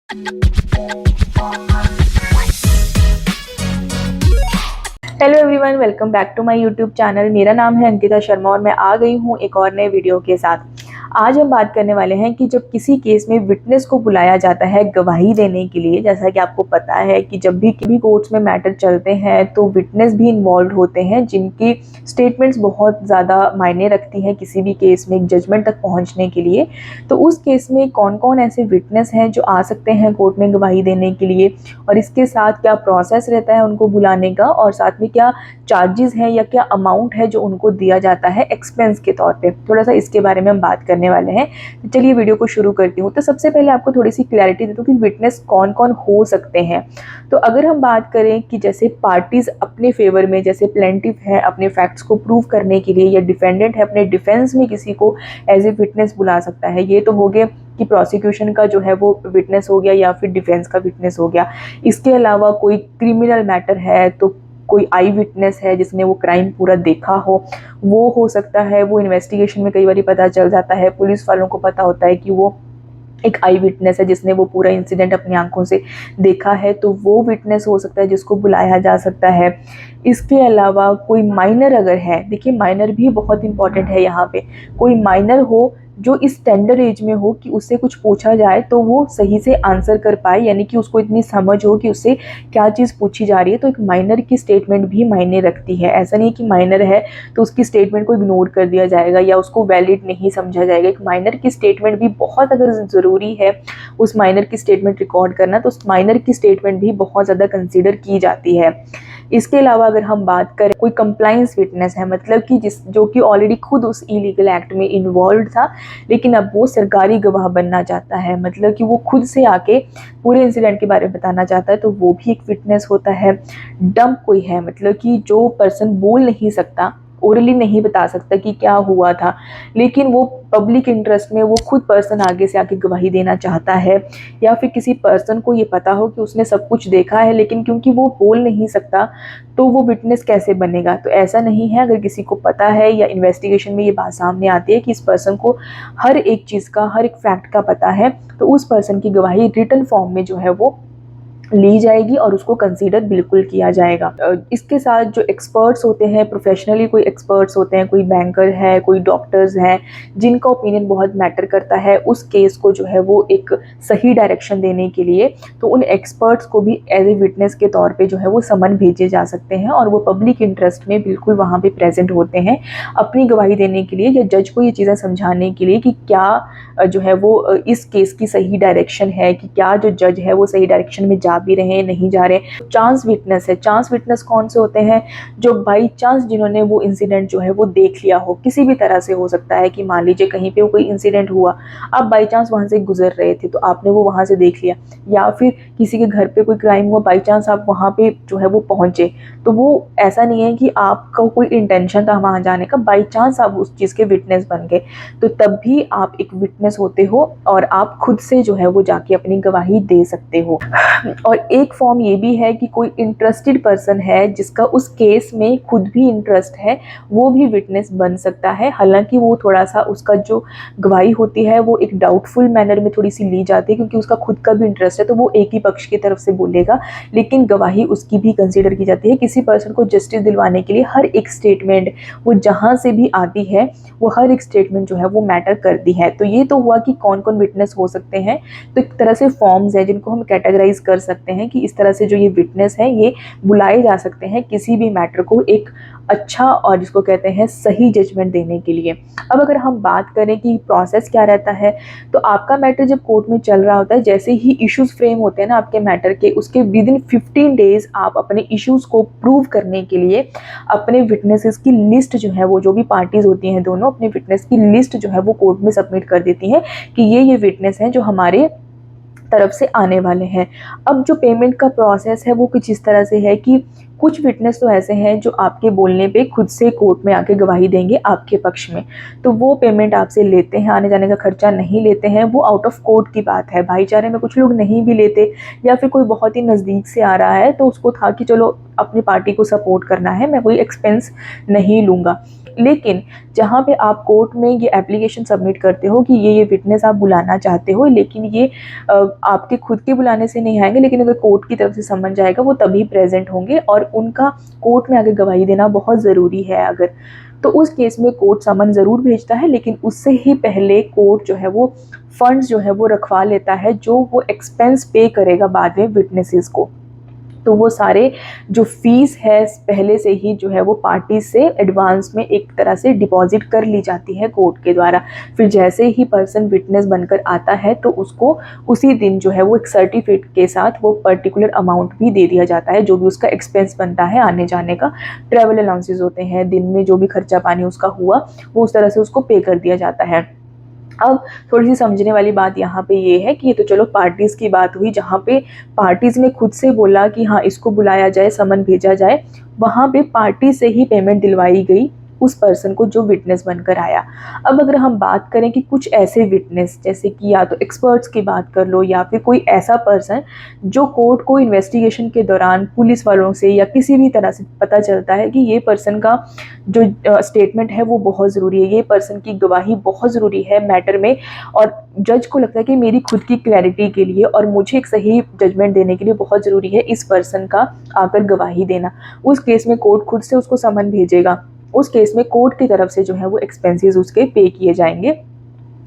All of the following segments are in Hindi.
Hello everyone, welcome back to my YouTube channel. मेरा नाम है अंकिता शर्मा और मैं आ गई हूँ एक और नए वीडियो के साथ। आज हम बात करने वाले हैं कि जब किसी केस में विटनेस को बुलाया जाता है गवाही देने के लिए, जैसा कि आपको पता है कि जब भी कोर्ट्स में मैटर चलते हैं तो विटनेस भी इन्वॉल्व होते हैं, जिनकी स्टेटमेंट्स बहुत ज़्यादा मायने रखती हैं किसी भी केस में एक जजमेंट तक पहुँचने के लिए। तो उस केस में कौन कौन ऐसे विटनेस हैं जो आ सकते हैं कोर्ट में गवाही देने के लिए, और इसके साथ क्या प्रोसेस रहता है उनको बुलाने का, और साथ में क्या चार्जेस हैं या क्या अमाउंट है जो उनको दिया जाता है एक्सपेंस के तौर पे, थोड़ा सा इसके बारे में हम बात करने वाले हैं। तो चलिए वीडियो को शुरू करती हूँ। तो सबसे पहले आपको थोड़ी सी क्लैरिटी दे दूँ कि विटनेस कौन कौन हो सकते हैं। तो अगर हम बात करें कि जैसे पार्टीज अपने फेवर में, जैसे प्लेंटिफ है अपने फैक्ट्स को प्रूव करने के लिए, या डिफेंडेंट है अपने डिफेंस में किसी को एज ए विटनेस बुला सकता है। ये तो हो गए कि प्रोसिक्यूशन का जो है वो विटनेस हो गया या फिर डिफेंस का विटनेस हो गया। इसके अलावा कोई क्रिमिनल मैटर है तो कोई आई विटनेस है जिसने वो क्राइम पूरा देखा वो हो सकता है। वो इन्वेस्टिगेशन में कई बार पता चल जाता है, पुलिस वालों को पता होता है कि वो एक आई विटनेस है जिसने वो पूरा इंसिडेंट अपनी आंखों से देखा है, तो वो विटनेस हो सकता है जिसको बुलाया जा सकता है। इसके अलावा कोई माइनर अगर है, देखिए माइनर भी बहुत इंपॉर्टेंट है यहाँ पे। कोई माइनर हो जो इस टेंडर एज में हो कि उससे कुछ पूछा जाए तो वो सही से आंसर कर पाए, यानी कि उसको इतनी समझ हो कि उससे क्या चीज़ पूछी जा रही है। तो एक माइनर की स्टेटमेंट भी मायने रखती है। ऐसा नहीं कि माइनर है तो उसकी स्टेटमेंट को इग्नोर कर दिया जाएगा या उसको वैलिड नहीं समझा जाएगा। एक माइनर की स्टेटमेंट भी बहुत अगर ज़रूरी है उस माइनर की स्टेटमेंट रिकॉर्ड करना, तो उस माइनर की स्टेटमेंट भी बहुत ज़्यादा कंसीडर की जाती है। इसके अलावा अगर हम बात करें, कोई कंप्लाइंस विटनेस है, मतलब कि जो कि ऑलरेडी खुद उस इलीगल एक्ट में इन्वॉल्व था लेकिन अब वो सरकारी गवाह बनना चाहता है, मतलब कि वो खुद से आके पूरे इंसिडेंट के बारे में बताना चाहता है, तो वो भी एक विटनेस होता है। डम कोई है, मतलब कि जो पर्सन बोल नहीं सकता, ओरली नहीं बता सकता कि क्या हुआ था, लेकिन वो पब्लिक इंटरेस्ट में वो खुद पर्सन आगे से आके गवाही देना चाहता है। या फिर किसी पर्सन को ये पता हो कि उसने सब कुछ देखा है लेकिन क्योंकि वो बोल नहीं सकता तो वो विटनेस कैसे बनेगा। तो ऐसा नहीं है, अगर किसी को पता है या इन्वेस्टिगेशन में ये बात सामने आती है कि इस पर्सन को हर एक चीज़ का, हर एक फैक्ट का पता है, तो उस पर्सन की गवाही रिटन फॉर्म में जो है वो ली जाएगी और उसको कंसीडर बिल्कुल किया जाएगा। इसके साथ जो एक्सपर्ट्स होते हैं, प्रोफेशनली कोई एक्सपर्ट्स होते हैं, कोई बैंकर है, कोई डॉक्टर्स हैं, जिनका ओपिनियन बहुत मैटर करता है उस केस को जो है वो एक सही डायरेक्शन देने के लिए, तो उन एक्सपर्ट्स को भी एज ए विटनेस के तौर पे जो है वो समन भेजे जा सकते हैं और वो पब्लिक इंटरेस्ट में बिल्कुल वहाँ पे प्रेजेंट होते हैं अपनी गवाही देने के लिए, या जज को ये चीज़ें समझाने के लिए कि क्या जो है वो इस केस की सही डायरेक्शन है, कि क्या जो जज है वो सही डायरेक्शन में जा भी रहे हैं, नहीं जा रहे। चांस विटनेस है। चांस विटनेस कौन से होते हैं? जो बाई चांस जिन्होंने वो इंसिडेंट जो है वो देख लिया हो, किसी भी तरह से हो सकता है कि मान लीजिए कहीं पे वो कोई इंसिडेंट हुआ, आप बाई चांस वहाँ से गुजर रहे थे तो आपने वो वहाँ से देख लिया, या फिर किसी के घर पे कोई क्राइम हुआ, बाई चांस आप वहाँ पे जो है वो पहुँचे, तो वो ऐसा नहीं है कि आपका कोई इंटेंशन था वहाँ जाने का, बाई चांस आप उस चीज़ के विटनेस बन गए, तो तब भी आप एक विटनेस होते हो और आप खुद से जो है वो जाके अपनी गवाही दे सकते हो। और एक फॉर्म ये भी है कि कोई इंटरेस्टेड पर्सन है जिसका उस केस में खुद भी इंटरेस्ट है, वो भी विटनेस बन सकता है। हालांकि वो थोड़ा सा उसका जो गवाही होती है वो एक डाउटफुल मैनर में थोड़ी सी ली जाती है, क्योंकि उसका खुद का भी इंटरेस्ट है तो वो एक ही पक्ष की तरफ से बोलेगा, लेकिन गवाही उसकी भी कंसीडर की जाती है। किसी पर्सन को जस्टिस दिलवाने के लिए हर एक स्टेटमेंट वो जहाँ से भी आती है, वो हर एक स्टेटमेंट जो है वो मैटर करती है। तो ये तो हुआ कि कौन कौन विटनेस हो सकते हैं। तो एक तरह से फॉर्म्स हैं जिनको हम कैटेगराइज कर सकते हैं कि इस तरह से जो ये विटनेस है ये बुलाए जा सकते हैं किसी भी मैटर को एक अच्छा और जिसको कहते हैं सही जजमेंट देने के लिए। अब अगर हम बात करें कि प्रोसेस क्या रहता है, तो आपका मैटर जब कोर्ट में चल रहा होता है, जैसे ही इश्यूज फ्रेम होते हैं ना आपके मैटर के, उसके विद इन 15 डेज आप अपने इश्यूज को प्रूव करने के लिए अपने विटनेसेस की लिस्ट जो है वो, जो भी पार्टीज होती हैं दोनों, अपने विटनेस की लिस्ट जो है वो कोर्ट में सबमिट कर देती हैं कि ये विटनेस हैं जो हमारे तरफ से आने वाले हैं। अब जो पेमेंट का प्रोसेस है वो कुछ इस तरह से है कि कुछ विटनेस तो ऐसे हैं जो आपके बोलने पे खुद से कोर्ट में आके गवाही देंगे आपके पक्ष में, तो वो पेमेंट आपसे लेते हैं, आने जाने का खर्चा नहीं लेते हैं। वो आउट ऑफ कोर्ट की बात है। भाईचारे में कुछ लोग नहीं भी लेते, या फिर कोई बहुत ही नज़दीक से आ रहा है तो उसको था कि चलो अपनी पार्टी को सपोर्ट करना है, मैं कोई एक्सपेंस नहीं लूँगा। लेकिन जहाँ पे आप कोर्ट में ये एप्लीकेशन सबमिट करते हो कि ये विटनेस आप बुलाना चाहते हो, लेकिन ये आपके खुद के बुलाने से नहीं आएंगे, लेकिन अगर कोर्ट की तरफ से समन जाएगा वो तभी प्रेजेंट होंगे और उनका कोर्ट में आगे गवाही देना बहुत ज़रूरी है। अगर तो उस केस में कोर्ट समन ज़रूर भेजता है, लेकिन उससे ही पहले कोर्ट जो है वो फंड्स जो है वो रखवा लेता है, जो वो एक्सपेंस पे करेगा बाद में विटनेसेस को। तो वो सारे जो फीस है पहले से ही जो है वो पार्टी से एडवांस में एक तरह से डिपॉजिट कर ली जाती है कोर्ट के द्वारा। फिर जैसे ही पर्सन विटनेस बनकर आता है तो उसको उसी दिन जो है वो एक सर्टिफिकेट के साथ वो पर्टिकुलर अमाउंट भी दे दिया जाता है, जो भी उसका एक्सपेंस बनता है आने जाने का, ट्रैवल अलाउंसेस होते हैं, दिन में जो भी खर्चा पानी उसका हुआ वो उस तरह से उसको पे कर दिया जाता है। अब थोड़ी सी समझने वाली बात यहाँ पे ये है कि ये तो चलो पार्टीज़ की बात हुई, जहाँ पे पार्टीज़ ने खुद से बोला कि हाँ इसको बुलाया जाए, समन भेजा जाए, वहाँ पे पार्टी से ही पेमेंट दिलवाई गई उस पर्सन को जो विटनेस बनकर आया। अब अगर हम बात करें कि कुछ ऐसे विटनेस, जैसे कि या तो एक्सपर्ट्स की बात कर लो या फिर कोई ऐसा पर्सन जो कोर्ट को इन्वेस्टिगेशन के दौरान पुलिस वालों से या किसी भी तरह से पता चलता है कि ये पर्सन का जो स्टेटमेंट है वो बहुत ज़रूरी है, ये पर्सन की गवाही बहुत ज़रूरी है मैटर में, और जज को लगता है कि मेरी खुद की क्लैरिटी के लिए और मुझे एक सही जजमेंट देने के लिए बहुत ज़रूरी है इस पर्सन का आकर गवाही देना। उस केस में कोर्ट खुद से उसको समन भेजेगा। उस केस में कोर्ट की तरफ से जो है वो एक्सपेंसेस उसके पे किए जाएंगे,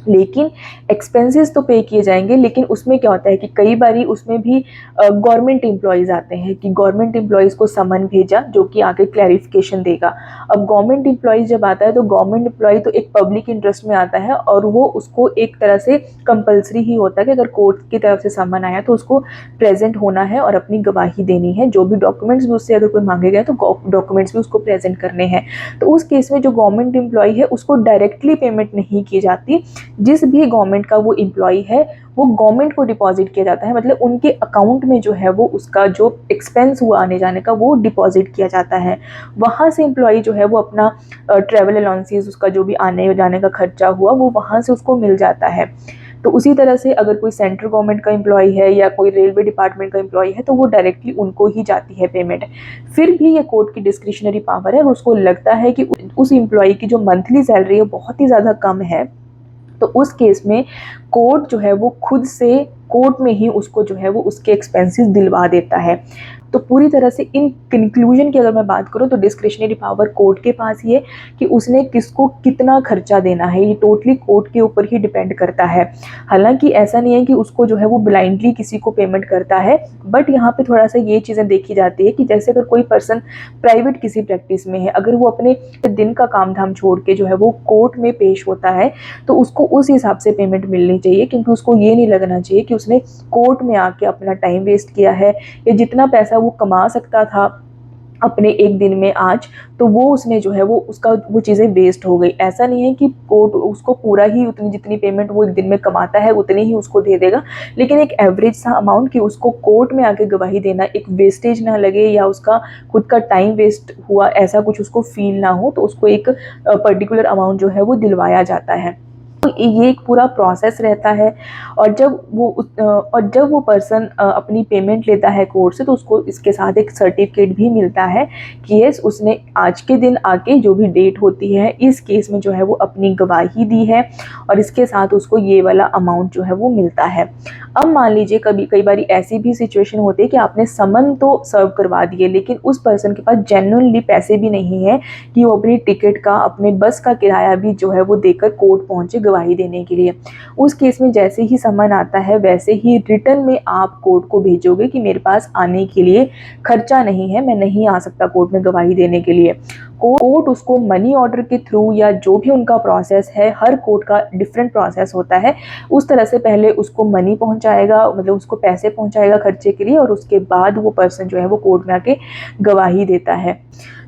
लेकिन एक्सपेंसेस तो पे किए जाएंगे, लेकिन उसमें क्या होता है कि कई बारी उसमें भी गवर्नमेंट एम्प्लॉयज़ आते हैं कि गवर्नमेंट एम्प्लॉयज़ को समन भेजा जो कि आगे क्लैरिफिकेशन देगा। अब गवर्नमेंट एम्प्लॉयज़ जब आता है तो गवर्नमेंट एम्प्लॉय तो एक पब्लिक इंटरेस्ट में आता है और वो उसको एक तरह से कंपलसरी ही होता है कि अगर कोर्ट की तरफ से समन आया तो उसको प्रेजेंट होना है और अपनी गवाही देनी है, जो भी डॉक्यूमेंट्स भी उससे अगर कोई मांगे गए तो डॉक्यूमेंट्स भी उसको प्रेजेंट करने हैं। तो उस केस में जो गवर्नमेंट एम्प्लॉय है उसको डायरेक्टली पेमेंट नहीं की जाती, जिस भी गवर्नमेंट का वो एम्प्लॉय है वो गवर्नमेंट को डिपॉजिट किया जाता है, मतलब उनके अकाउंट में जो है वो उसका जो एक्सपेंस हुआ आने जाने का वो डिपॉजिट किया जाता है। वहाँ से एम्प्लॉय जो है वो अपना ट्रैवल अलाउंसेस, उसका जो भी आने जाने का खर्चा हुआ वो वहाँ से उसको मिल जाता है। तो उसी तरह से अगर कोई सेंट्रल गवर्नमेंट का एम्प्लॉय है या कोई रेलवे डिपार्टमेंट का एम्प्लॉय है तो वो डायरेक्टली उनको ही जाती है पेमेंट। फिर भी ये कोर्ट की डिस्क्रिशनरी पावर है, उसको लगता है कि उस एम्प्लॉय की जो मंथली सैलरी है बहुत ही ज़्यादा कम है, तो उस केस में कोर्ट जो है वो खुद से कोर्ट में ही उसको जो है वो उसके एक्सपेंसेस दिलवा देता है। तो पूरी तरह से इन कंक्लूजन की अगर मैं बात करूँ तो डिस्क्रिशनरी पावर कोर्ट के पास ही है कि उसने किसको कितना खर्चा देना है, ये टोटली कोर्ट के ऊपर ही डिपेंड करता है। हालांकि ऐसा नहीं है कि उसको जो है वो ब्लाइंडली किसी को पेमेंट करता है, बट यहाँ पे थोड़ा सा ये चीज़ें देखी जाती है कि जैसे अगर कोई पर्सन प्राइवेट किसी प्रैक्टिस में है, अगर वो अपने दिन का काम धाम छोड़ के जो है वो कोर्ट में पेश होता है तो उसको उस हिसाब से पेमेंट मिलनी चाहिए, क्योंकि उसको ये नहीं लगना चाहिए कि उसने कोर्ट में आके अपना टाइम वेस्ट किया है या जितना पैसा वो कमा सकता था अपने एक दिन में आज, तो वो उसने जो है वो उसका वो चीज़ें वेस्ट हो गई। ऐसा नहीं है कि कोर्ट उसको पूरा ही उतनी जितनी पेमेंट वो एक दिन में कमाता है उतनी ही उसको दे देगा, लेकिन एक एवरेज सा अमाउंट कि उसको कोर्ट में आके गवाही देना एक वेस्टेज ना लगे या उसका खुद का टाइम वेस्ट हुआ ऐसा कुछ उसको फील ना हो, तो उसको एक पर्टिकुलर अमाउंट जो है वो दिलवाया जाता है। तो ये एक पूरा प्रोसेस रहता है। और जब वो पर्सन अपनी पेमेंट लेता है कोर्ट से तो उसको इसके साथ एक सर्टिफिकेट भी मिलता है कि यस उसने आज के दिन आके जो भी डेट होती है इस केस में जो है वो अपनी गवाही दी है और इसके साथ उसको ये वाला अमाउंट जो है वो मिलता है। अब मान लीजिए कई बार ऐसी भी सिचुएशन होती है कि आपने समन तो सर्व करवा दिए लेकिन उस पर्सन के पास जेन्युइनली पैसे भी नहीं है कि वो अपनी टिकट का अपने बस का किराया भी जो है वो देकर कोर्ट पहुंचे गवाही देने के लिए। उस केस में जैसे ही समन आता है वैसे ही रिटर्न में आप कोर्ट को भेजोगे कि मेरे पास आने के लिए खर्चा नहीं है, मैं नहीं आ सकता कोर्ट में गवाही देने के लिए। कोर्ट उसको मनी ऑर्डर के थ्रू या जो भी उनका प्रोसेस है, हर कोर्ट का डिफरेंट प्रोसेस होता है, उस तरह से पहले उसको मनी पहुंचाएगा, मतलब उसको पैसे पहुंचाएगा खर्चे के लिए, और उसके बाद वो पर्सन जो है वो कोर्ट में आके गवाही देता है।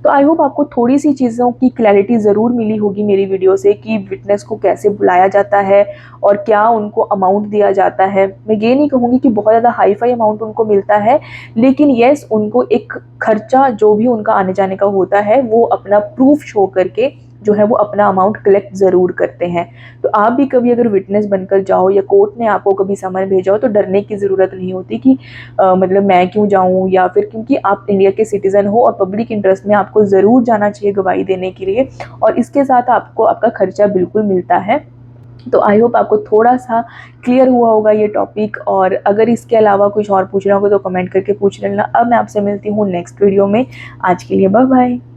तो आई होप आपको थोड़ी सी चीज़ों की क्लैरिटी ज़रूर मिली होगी मेरी वीडियो से कि विटनेस को कैसे बुलाया जाता है और क्या उनको अमाउंट दिया जाता है। मैं ये नहीं कहूँगी कि बहुत ज़्यादा हाई फाई अमाउंट उनको मिलता है, लेकिन येस उनको एक खर्चा जो भी उनका आने जाने का होता है वो अपना प्रूफ शो करके जो है वो अपना अमाउंट कलेक्ट ज़रूर करते हैं। तो आप भी कभी अगर विटनेस बनकर जाओ या कोर्ट ने आपको कभी समन भेजा हो तो डरने की ज़रूरत नहीं होती कि मतलब मैं क्यों जाऊँ, या फिर क्योंकि आप इंडिया के सिटीज़न हो और पब्लिक इंटरेस्ट में आपको ज़रूर जाना चाहिए गवाही देने के लिए, और इसके साथ आपको आपका खर्चा बिल्कुल मिलता है। तो आई होप आपको थोड़ा सा क्लियर हुआ होगा ये टॉपिक, और अगर इसके अलावा कुछ और पूछना होगा तो कमेंट करके पूछ लेना। अब मैं आपसे मिलती हूँ नेक्स्ट वीडियो में। आज के लिए बाय बाय।